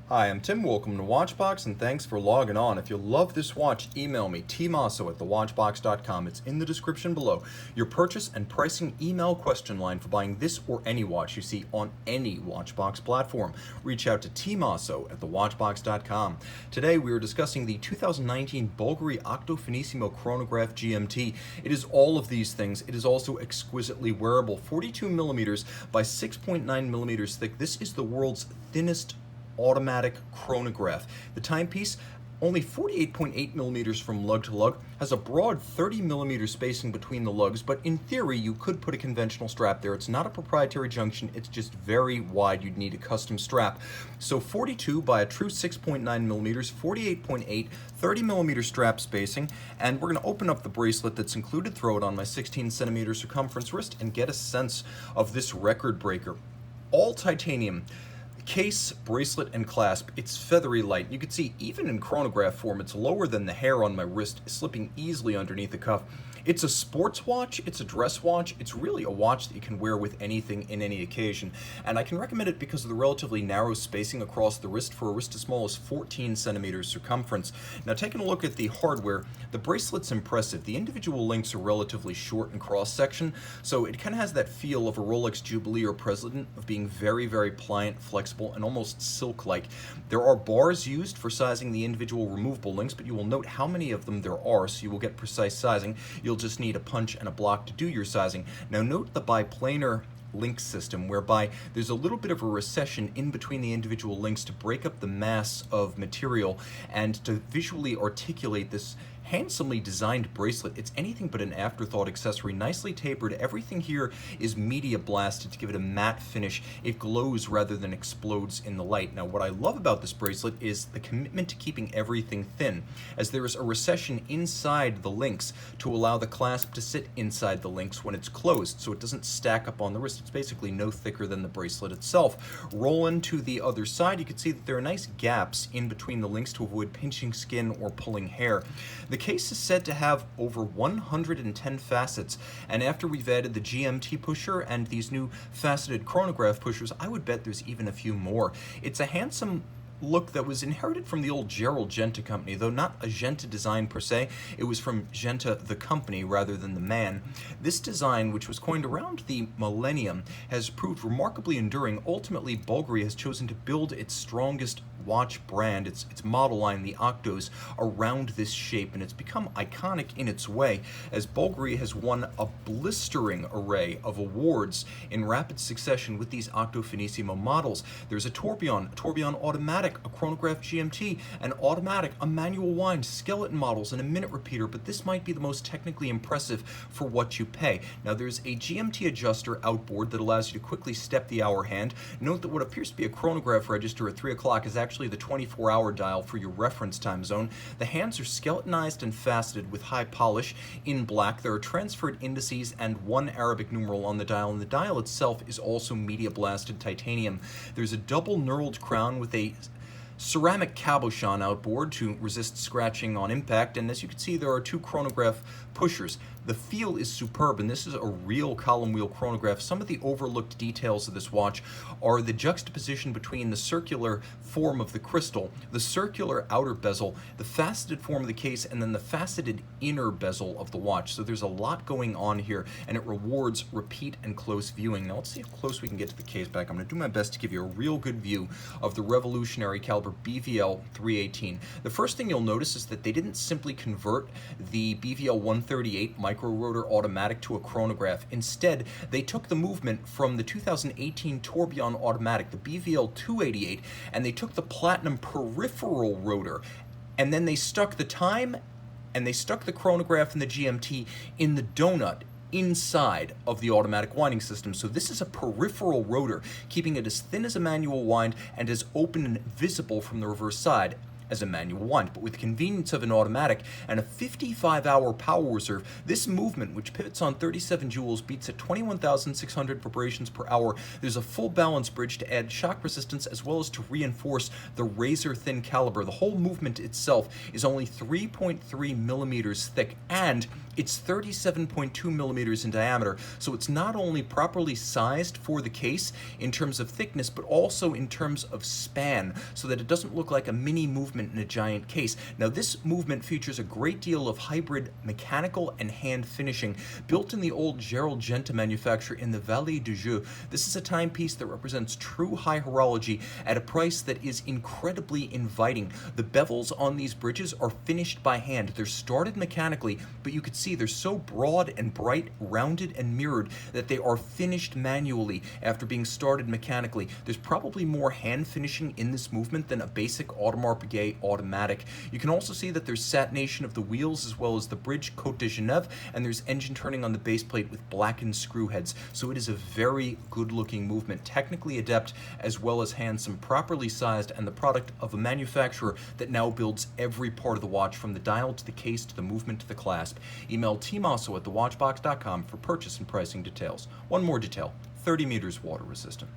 Hi, I'm Tim. Welcome to Watchbox, and thanks for logging on. If you love this watch, email me, tmosso at thewatchbox.com. It's in the description below. Your purchase and pricing email question line for buying this or any watch you see on any Watchbox platform. Reach out to tmosso at thewatchbox.com. Today we are discussing the 2019 Bulgari Octo Finissimo Chronograph GMT. It is all of these things. It is also exquisitely wearable. 42 millimeters by 6.9 millimeters thick. This is the world's thinnest automatic chronograph. The timepiece, only 48.8 millimeters from lug to lug, has a broad 30 millimeter spacing between the lugs, but in theory you could put a conventional strap there. It's not a proprietary junction, it's just very wide. You'd need a custom strap. So 42 by a true 6.9 millimeters, 48.8, 30 millimeter strap spacing, and we're going to open up the bracelet that's included, throw it on my 16 centimeter circumference wrist, and get a sense of this record breaker. All titanium. Case, bracelet, and clasp. It's feathery light. You can see even in chronograph form it's lower than the hair on my wrist, slipping easily underneath the cuff. It's a sports watch, it's a dress watch, it's really a watch that you can wear with anything in any occasion. And I can recommend it because of the relatively narrow spacing across the wrist for a wrist as small as 14 centimeters circumference. Now taking a look at the hardware, the bracelet's impressive. The individual links are relatively short in cross section, so it kind of has that feel of a Rolex Jubilee or President of being very, very pliant, flexible, and almost silk-like. There are bars used for sizing the individual removable links, but you will note how many of them there are, so you will get precise sizing. You'll just need a punch and a block to do your sizing. Now note the biplanar link system, whereby there's a little bit of a recession in between the individual links to break up the mass of material and to visually articulate this handsomely designed bracelet. It's anything but an afterthought accessory, nicely tapered. Everything here is media blasted to give it a matte finish. It glows rather than explodes in the light. Now what I love about this bracelet is the commitment to keeping everything thin, as there is a recession inside the links to allow the clasp to sit inside the links when it's closed, so it doesn't stack up on the wrist. It's basically no thicker than the bracelet itself. Rolling to the other side, you can see that there are nice gaps in between the links to avoid pinching skin or pulling hair. The case is said to have over 110 facets, and after we've added the GMT pusher and these new faceted chronograph pushers, I would bet there's even a few more. It's a handsome look that was inherited from the old Gerald Genta company, though not a Genta design per se. It was from Genta the company rather than the man. This design, which was coined around the millennium, has proved remarkably enduring. Ultimately, Bulgari has chosen to build its strongest watch brand, its model line, the Octos, around this shape, and it's become iconic in its way, as Bulgari has won a blistering array of awards in rapid succession with these Octo Finissimo models. There's a tourbillon automatic, a chronograph GMT, an automatic, a manual wind, skeleton models, and a minute repeater, but this might be the most technically impressive for what you pay. Now there's a Gmt Adjuster outboard that allows you to quickly step the hour hand. Note that what appears to be a chronograph register at 3 o'clock is actually the 24-hour dial for your reference time zone. The hands are skeletonized and faceted with high polish in black. There are transferred indices and one Arabic numeral on the dial, and the dial itself is also media blasted titanium. There's a double knurled crown with a ceramic cabochon outboard to resist scratching on impact, and as you can see, there are two chronograph pushers. The feel is superb, and this is a real column wheel chronograph. Some of the overlooked details of this watch are the juxtaposition between the circular form of the crystal, the circular outer bezel, the faceted form of the case, and then the faceted inner bezel of the watch. So there's a lot going on here, and it rewards repeat and close viewing. Now let's see how close we can get to the case back. I'm going to do my best to give you a real good view of the revolutionary caliber BVL 318. The first thing you'll notice is that they didn't simply convert the BVL 138 micro rotor automatic to a chronograph. Instead, they took the movement from the 2018 tourbillon automatic, the BVL 288, and they took the platinum peripheral rotor, and then they stuck the time and they stuck the chronograph and the GMT in the donut inside of the automatic winding system. So this is a peripheral rotor, keeping it as thin as a manual wind and as open and visible from the reverse side. as a manual one, but with the convenience of an automatic and a 55-hour power reserve, this movement, which pivots on 37 joules, beats at 21,600 vibrations per hour. There's a full balance bridge to add shock resistance as well as to reinforce the razor-thin caliber. The whole movement itself is only 3.3 millimeters thick, and it's 37.2 millimeters in diameter, so it's not only properly sized for the case in terms of thickness, but also in terms of span, so that it doesn't look like a mini movement in a giant case. Now, this movement features a great deal of hybrid mechanical and hand finishing. Built in the old Gerald Genta manufacture in the Vallée du Jeu, this is a timepiece that represents true high horology at a price that is incredibly inviting. The bevels on these bridges are finished by hand. They're started mechanically, but you could see they're so broad and bright, rounded and mirrored that they are finished manually after being started mechanically. There's probably more hand finishing in this movement than a basic Audemars Piguet automatic. You can also see that there's satination of the wheels as well as the bridge Côte de Genève, and there's engine turning on the base plate with blackened screw heads. So it is a very good looking movement, technically adept as well as handsome, properly sized, and the product of a manufacturer that now builds every part of the watch, from the dial to the case to the movement to the clasp. Email tmosso@thewatchbox.com for purchase and pricing details. One more detail: 30 meters water resistant.